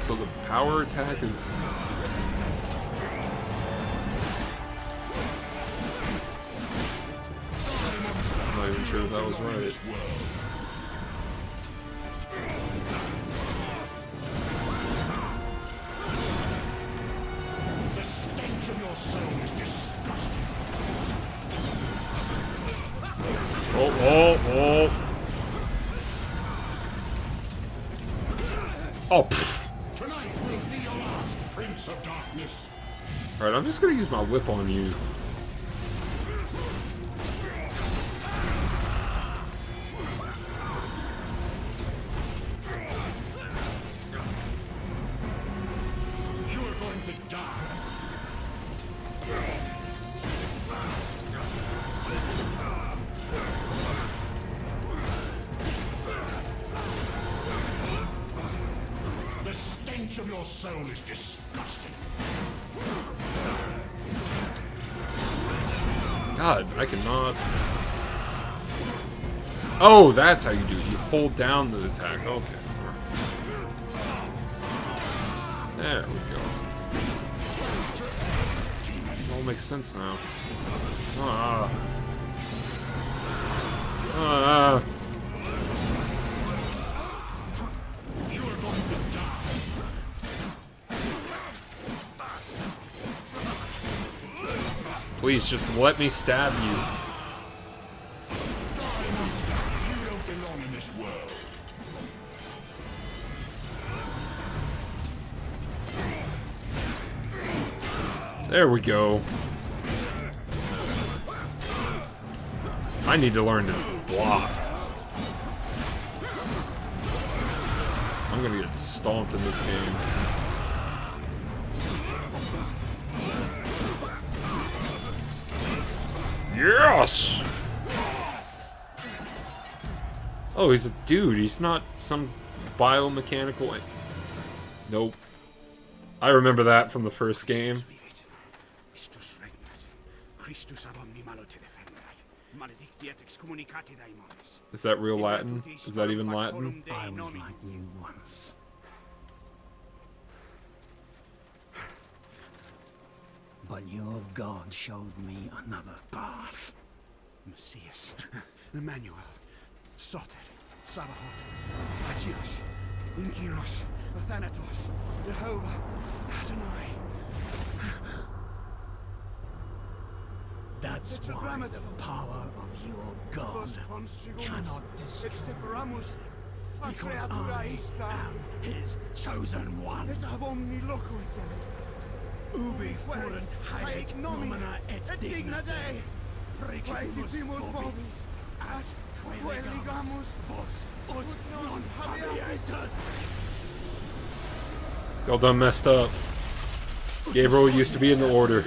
so the power attack is... I'm not even sure if that was right. The stench of your soul is disgusting. Oh. Oh, pfft. Tonight will be your last, Prince of Darkness. Alright, I'm just gonna use my whip on you. You are going to die. The stench of your soul is disgusting. God, I cannot... Oh, that's how you do it. You hold down the attack. Okay. There we go. It all makes sense now. You are going to die. Please, just let me stab you. Die, monster. You don't belong in this world. There we go. I need to learn to block. I'm gonna get stomped in this game. Yes! Oh, he's a dude. He's not some biomechanical... Nope. I remember that from the first game. Is that real Latin? Is that even Latin? I was like you once. But your God showed me another path. Messias, Emmanuel, Soter, Sabaoth, Agios, Inkiros, Athanatos, Jehovah, Adonai. That's why the power of your God cannot destroy. Because I am his chosen one. Ubi fuerunt haec nomina et digna Dei, precipimus vobis, at queligamus vos ut non habietus. Y'all done messed up. Gabriel used to be in the order.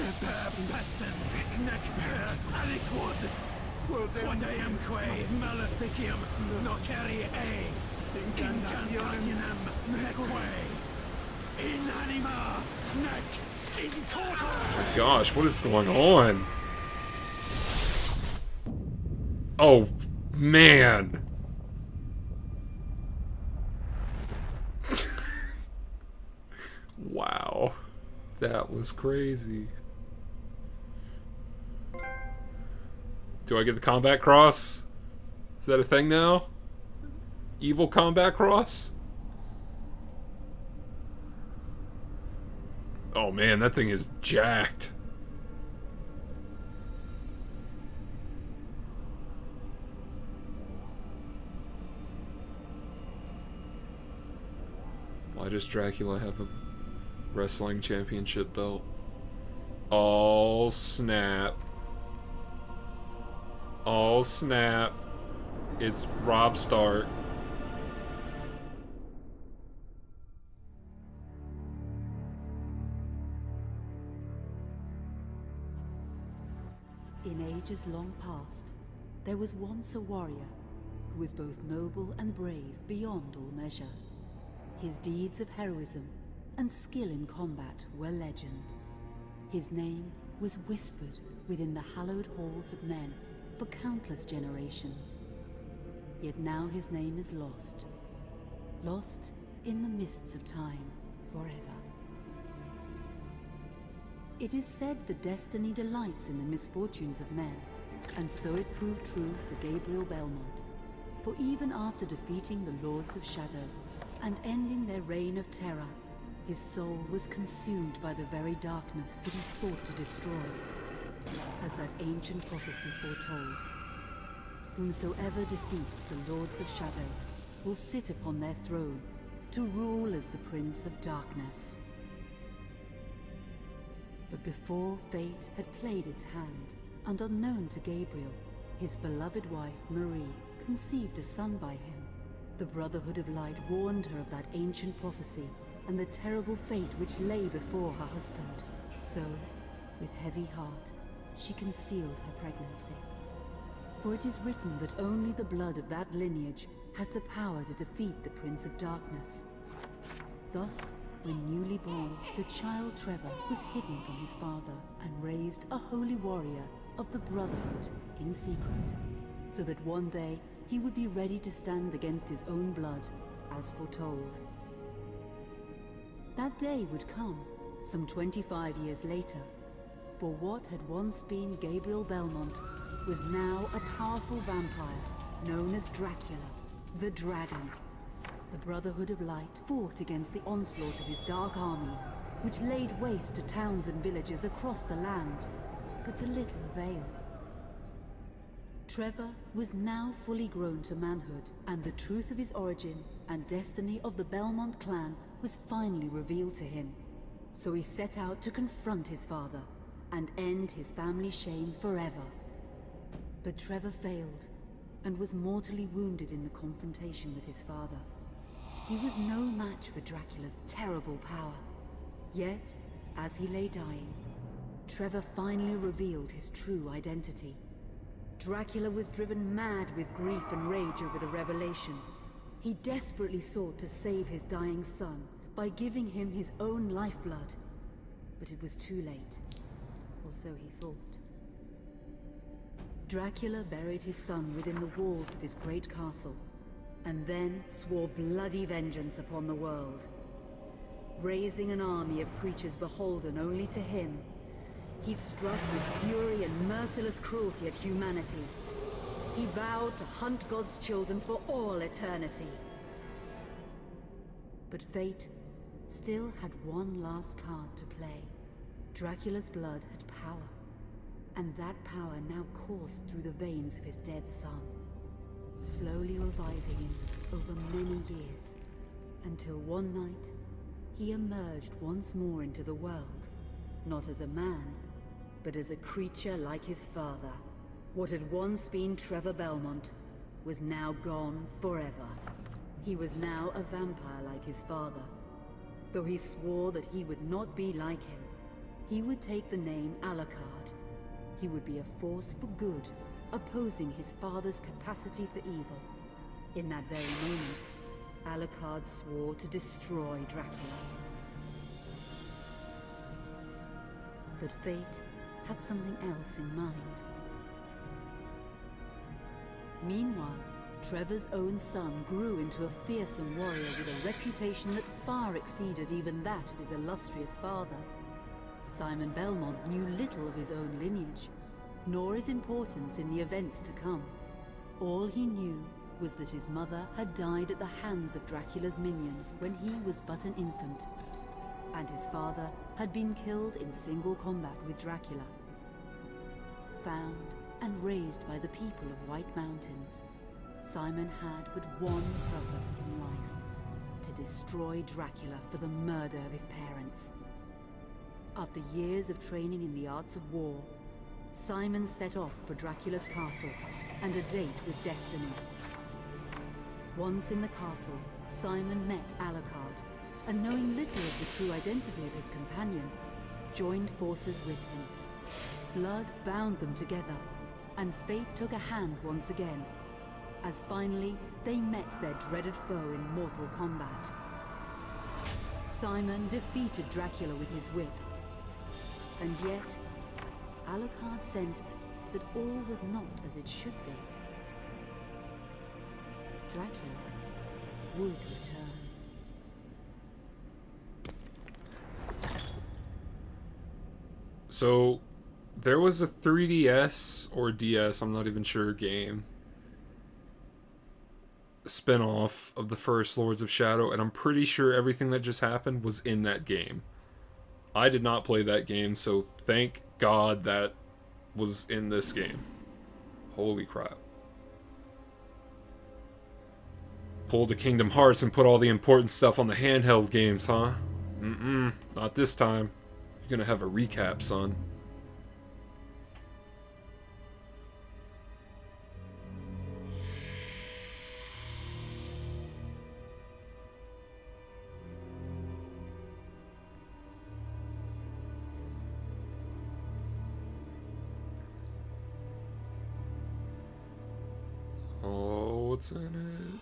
Quodamque maleficium nocere incantationem neque inanima nec incorpore. Gosh, what is going on? Oh, man. Wow. That was crazy. Do I get the combat cross? Is that a thing now? Evil combat cross? Oh man, that thing is jacked. Why does Dracula have a wrestling championship belt? Oh snap. Oh snap. It's Rob Stark. In ages long past, there was once a warrior who was both noble and brave beyond all measure. His deeds of heroism and skill in combat were legend. His name was whispered within the hallowed halls of men for countless generations. Yet now his name is lost. Lost in the mists of time, forever. It is said that destiny delights in the misfortunes of men, and so it proved true for Gabriel Belmont. For even after defeating the Lords of Shadow and ending their reign of terror, his soul was consumed by the very darkness that he sought to destroy. As that ancient prophecy foretold, whomsoever defeats the Lords of Shadow will sit upon their throne to rule as the Prince of Darkness. But before fate had played its hand, and unknown to Gabriel, his beloved wife Marie conceived a son by him. The Brotherhood of Light warned her of that ancient prophecy and the terrible fate which lay before her husband. So, with heavy heart, she concealed her pregnancy. For it is written that only the blood of that lineage has the power to defeat the Prince of Darkness. Thus, when newly born, the child Trevor was hidden from his father and raised a holy warrior of the Brotherhood in secret, so that one day he would be ready to stand against his own blood, as foretold. That day would come, some 25 years later, for what had once been Gabriel Belmont was now a powerful vampire known as Dracula, the Dragon. The Brotherhood of Light fought against the onslaught of his dark armies, which laid waste to towns and villages across the land, but to little avail. Trevor was now fully grown to manhood, and the truth of his origin and destiny of the Belmont clan was finally revealed to him. So he set out to confront his father and end his family's shame forever. But Trevor failed and was mortally wounded in the confrontation with his father. He was no match for Dracula's terrible power. Yet, as he lay dying, Trevor finally revealed his true identity. Dracula was driven mad with grief and rage over the revelation. He desperately sought to save his dying son by giving him his own lifeblood. But it was too late, or so he thought. Dracula buried his son within the walls of his great castle, and then swore bloody vengeance upon the world. Raising an army of creatures beholden only to him, he struck with fury and merciless cruelty at humanity. He vowed to hunt God's children for all eternity. But fate still had one last card to play. Dracula's blood had power, and that power now coursed through the veins of his dead son, slowly reviving him over many years, until one night he emerged once more into the world, not as a man, but as a creature like his father. What had once been Trevor Belmont was now gone forever. He was now a vampire like his father. Though he swore that he would not be like him, he would take the name Alucard. He would be a force for good, opposing his father's capacity for evil. In that very moment, Alucard swore to destroy Dracula. But fate had something else in mind. Meanwhile, Trevor's own son grew into a fearsome warrior with a reputation that far exceeded even that of his illustrious father. Simon Belmont knew little of his own lineage, nor his importance in the events to come. All he knew was that his mother had died at the hands of Dracula's minions when he was but an infant, and his father had been killed in single combat with Dracula. Found and raised by the people of White Mountains, Simon had but one purpose in life: to destroy Dracula for the murder of his parents. After years of training in the arts of war, Simon set off for Dracula's castle and a date with destiny. Once in the castle, Simon met Alucard, and knowing little of the true identity of his companion, joined forces with him. Blood bound them together, and fate took a hand once again, as finally they met their dreaded foe in mortal combat. Simon defeated Dracula with his whip, and yet Alucard sensed that all was not as it should be. Dracula would return. So, there was a 3DS or DS, I'm not even sure, game spin-off of the first Lords of Shadow, and I'm pretty sure everything that just happened was in that game. I did not play that game, so thank God that was in this game. Holy crap. Pulled the Kingdom Hearts and put all the important stuff on the handheld games, huh? Not this time. You're gonna have a recap, son. Oh, what's in it?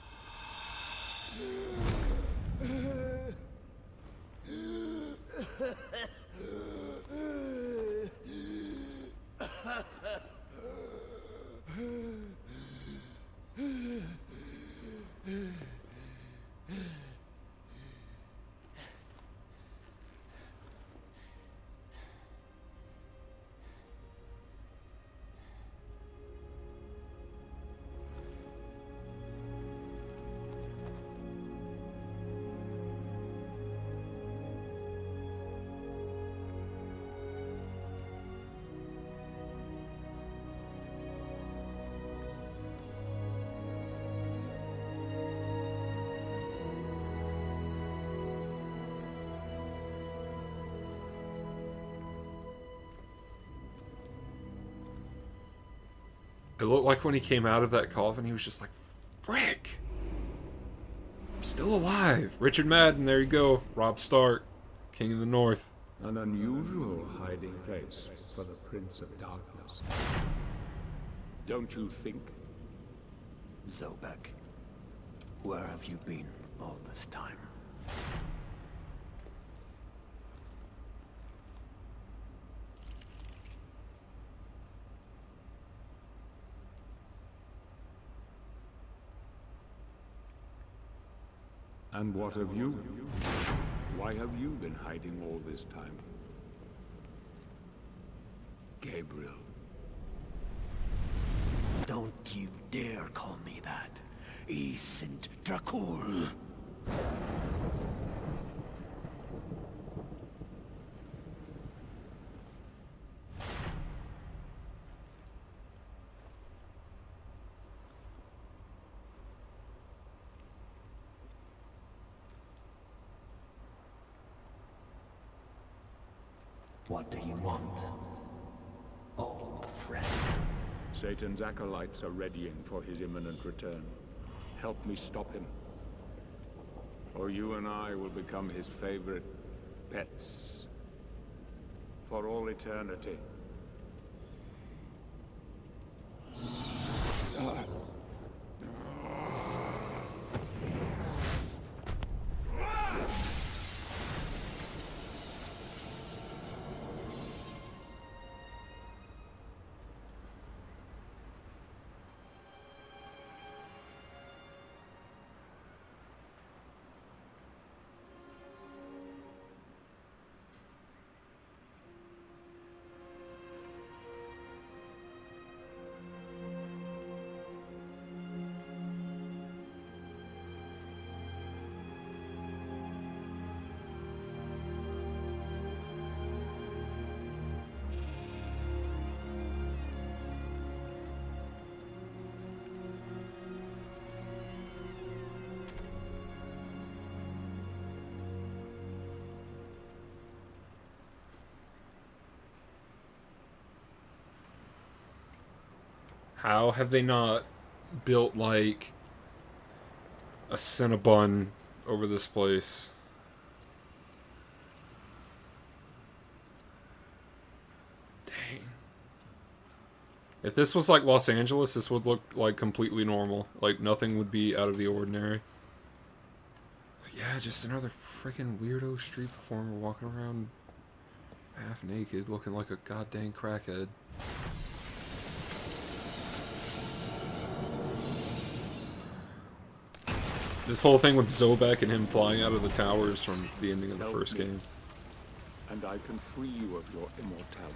It looked like when he came out of that coffin, he was just like, frick! I'm still alive! Richard Madden, there you go. Robb Stark, King of the North. An unusual hiding place for the Prince of Darkness. Don't you think? Zobek, where have you been all this time? And what of you? Why have you been hiding all this time? Gabriel. Don't you dare call me that. Saint Dracul. What do you want, old friend? Satan's acolytes are readying for his imminent return. Help me stop him. Or you and I will become his favorite pets. For all eternity. How have they not built, like, a Cinnabon over this place? Dang. If this was, like, Los Angeles, this would look, like, completely normal. Like, nothing would be out of the ordinary. Yeah, just another freaking weirdo street performer walking around half naked, looking like a goddamn crackhead. This whole thing with Zobek and him flying out of the towers from the ending of the first game. and I can free you of your immortality.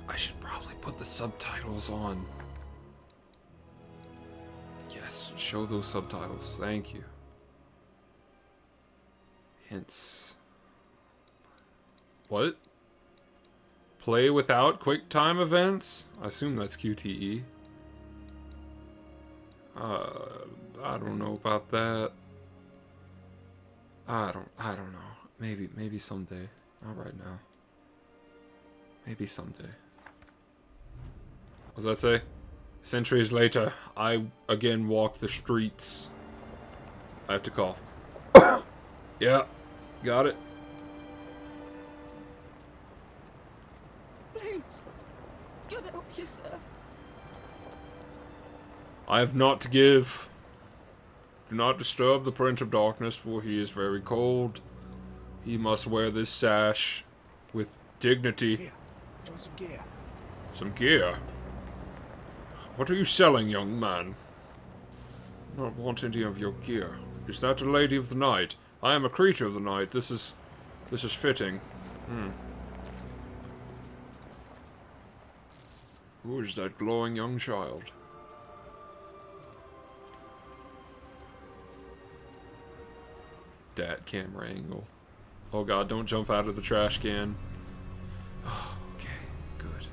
I should probably put the subtitles on. Yes, show those subtitles. Thank you. Hints. What? Play without quick time events? I assume that's QTE. I don't know about that. I don't know. Maybe someday. Not right now. Maybe someday. What does that say? Centuries later, I again walk the streets. I have to cough. Yeah, got it. Please, God help you, sir. I have naught to give. Do not disturb the Prince of Darkness, for he is very cold. He must wear this sash with dignity. Here, do you want some gear? Some gear? What are you selling, young man? I don't want any of your gear. Is that a lady of the night? I am a creature of the night. This is fitting. Who is that glowing young child? Dat camera angle. Oh god, don't jump out of the trash can. Oh, okay, good.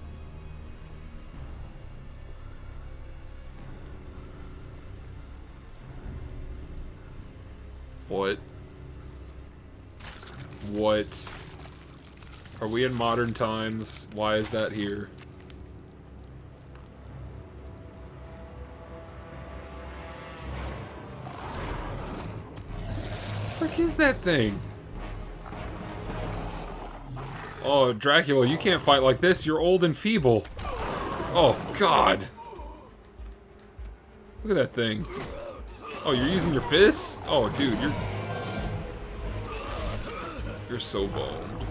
What? What? Are we in modern times? Why is that here? Frick is that thing? Oh, Dracula, you can't fight like this. You're old and feeble. Oh, God. Look at that thing. Oh, you're using your fists? Oh, dude, you're so boned.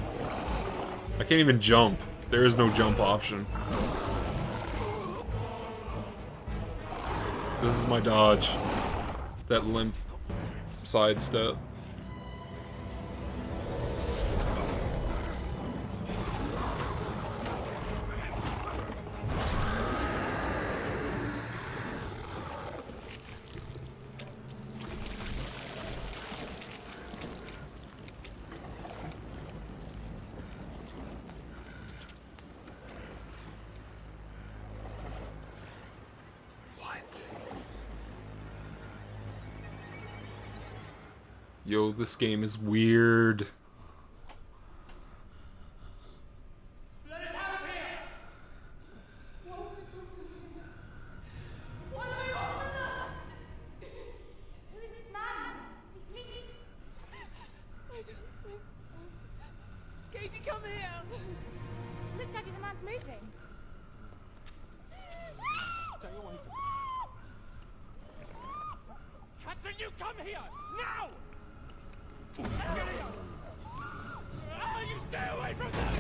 I can't even jump. There is no jump option. This is my dodge. That limp sidestep. Yo, this game is weird. Let us out of here! Why do they open us? Who is this man? Is he sleeping? I don't think so. Katie, come here! Look, Daddy, the man's moving. Stay away from me. Catherine, you come here! Now! You stay away from them!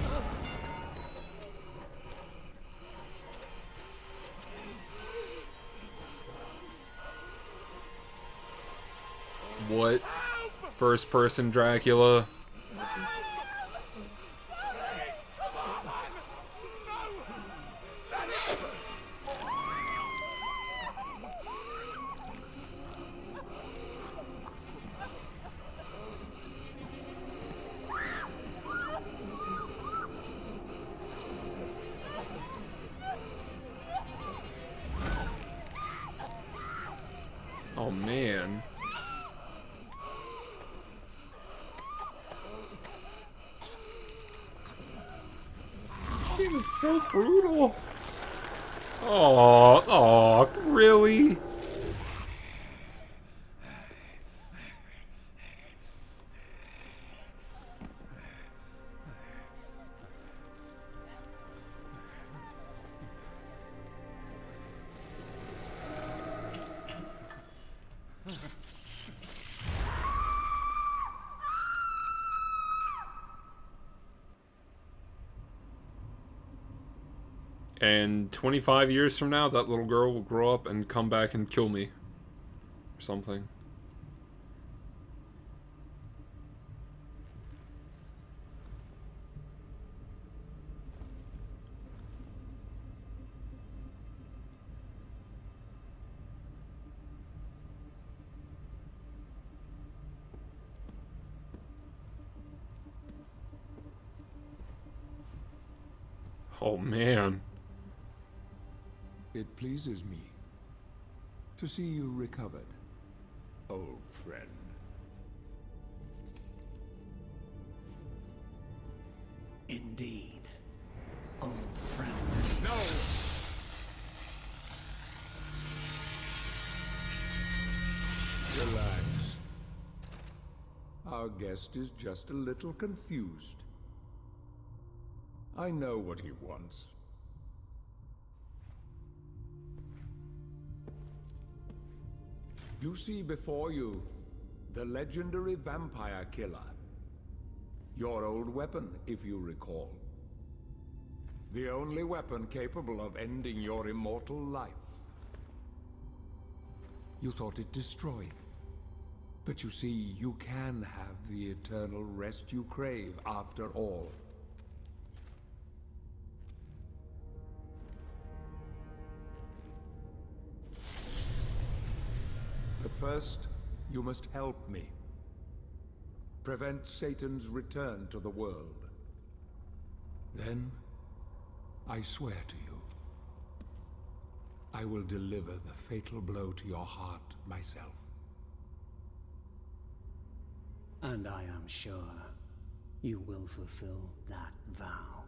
What? First person Dracula? Oh man. This game is so brutal. Oh, really? And 25 years from now, that little girl will grow up and come back and kill me. Or something. Oh, man. It pleases me to see you recovered, old friend. Indeed, old friend. No! Relax. Our guest is just a little confused. I know what he wants. You see before you the legendary vampire killer. Your old weapon, if you recall. The only weapon capable of ending your immortal life. You thought it destroyed. But you see, you can have the eternal rest you crave after all. But first, you must help me. Prevent Satan's return to the world. Then, I swear to you, I will deliver the fatal blow to your heart myself. And I am sure you will fulfill that vow.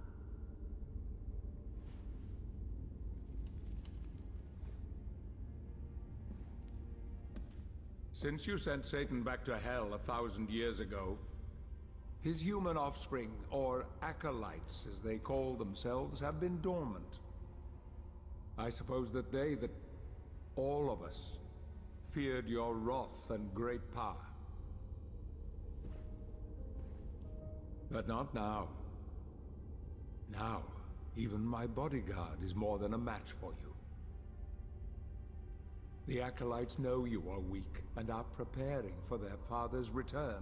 Since you sent Satan back to hell 1,000 years ago, his human offspring, or acolytes as they call themselves, have been dormant. I suppose that all of us, feared your wrath and great power. But not now. Now, even my bodyguard is more than a match for you. The acolytes know you are weak and are preparing for their father's return.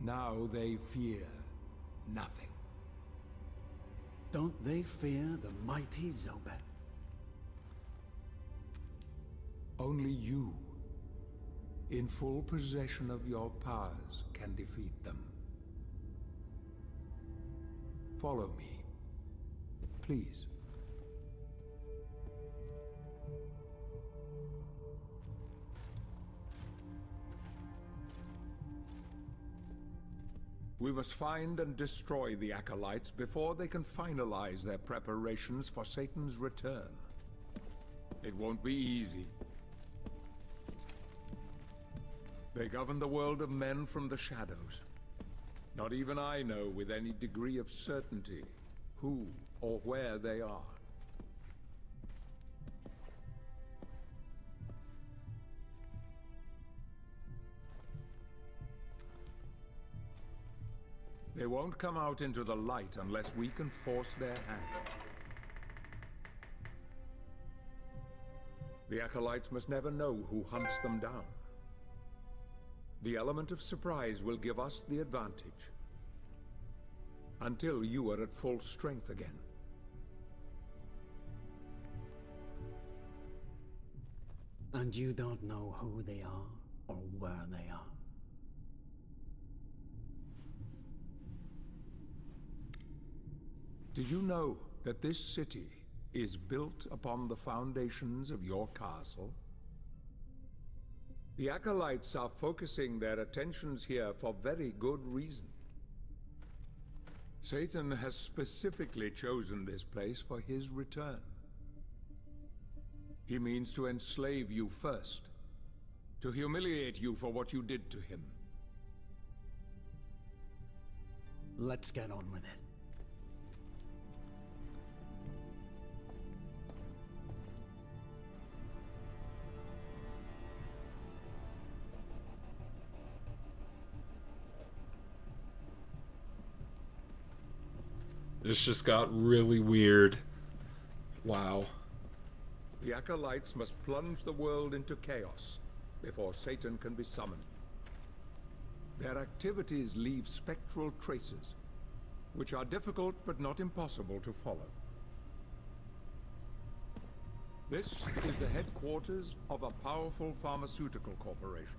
Now they fear nothing. Don't they fear the mighty Zobet? Only you, in full possession of your powers, can defeat them. Follow me, please. We must find and destroy the acolytes before they can finalize their preparations for Satan's return. It won't be easy. They govern the world of men from the shadows. Not even I know with any degree of certainty who or where they are. They won't come out into the light unless we can force their hand. The acolytes must never know who hunts them down. The element of surprise will give us the advantage. Until you are at full strength again. And you don't know who they are or where they are. Did you know that this city is built upon the foundations of your castle? The acolytes are focusing their attentions here for very good reason. Satan has specifically chosen this place for his return. He means to enslave you first, to humiliate you for what you did to him. Let's get on with it. This just got really weird. Wow. The Acolytes must plunge the world into chaos before Satan can be summoned. Their activities leave spectral traces, which are difficult but not impossible to follow. This is the headquarters of a powerful pharmaceutical corporation.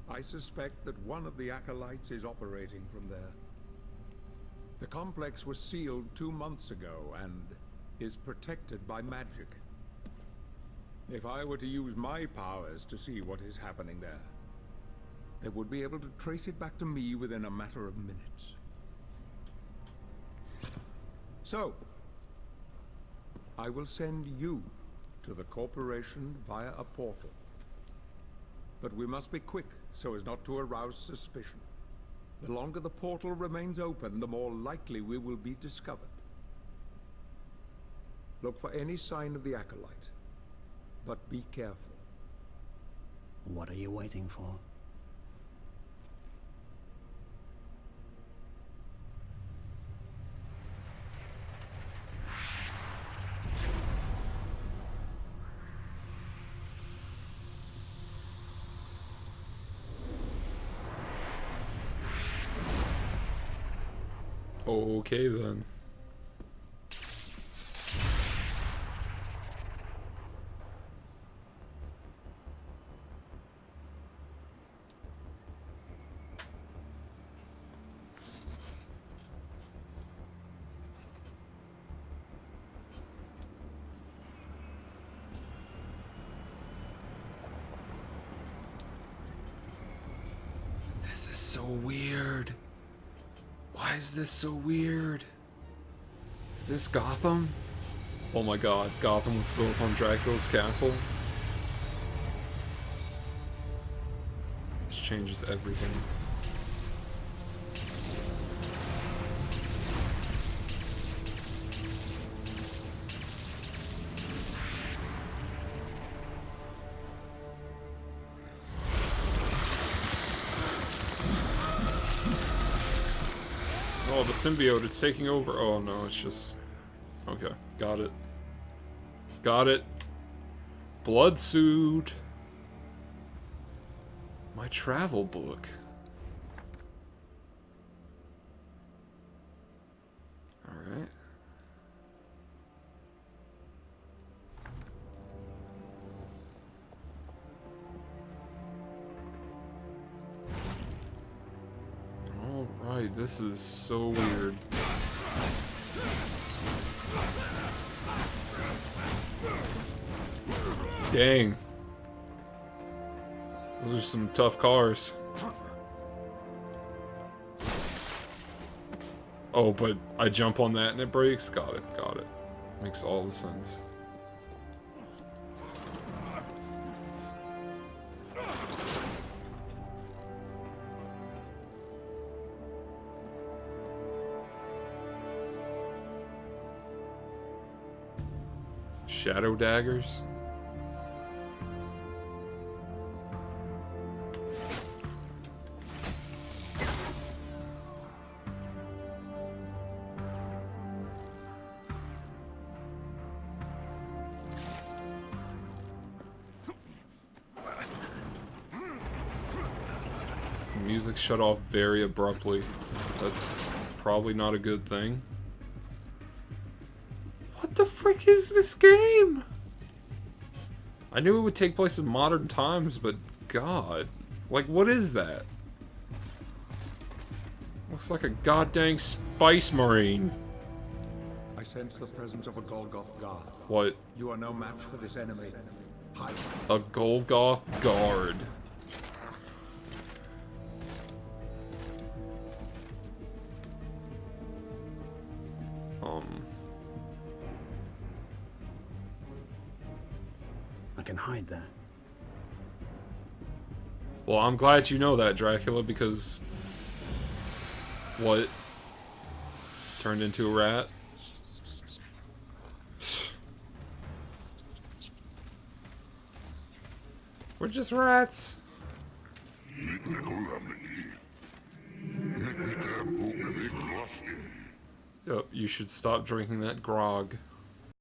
I suspect that one of the Acolytes is operating from there. The complex was sealed 2 months ago and is protected by magic. If I were to use my powers to see what is happening there, they would be able to trace it back to me within a matter of minutes. So, I will send you to the corporation via a portal. But we must be quick so as not to arouse suspicion. The longer the portal remains open, the more likely we will be discovered. Look for any sign of the Acolyte, but be careful. What are you waiting for? Okay then. This is so weird. Why is this so weird? Is this Gotham? Oh my god, Gotham was built on Dracula's castle. This changes everything. Oh, the symbiote, it's taking over. Oh no, it's just... Okay, got it. Got it. Blood suit. My travel book. Alright. Alright, this is so weird. Dang. Those are some tough cars. Oh, but I jump on that and it breaks? Got it, got it. Makes all the sense. Shadow daggers? Music shut off very abruptly. That's probably not a good thing. What the frick is this game? I knew it would take place in modern times, but God. Like, what is that? Looks like a goddamn Spice Marine. I sense the presence of a Golgoth guard. What? You are no match for this enemy. Hide. A Golgoth guard. I can hide there. Well, I'm glad you know that, Dracula, because... What? Turned into a rat? We're just rats. Yep, you should stop drinking that grog.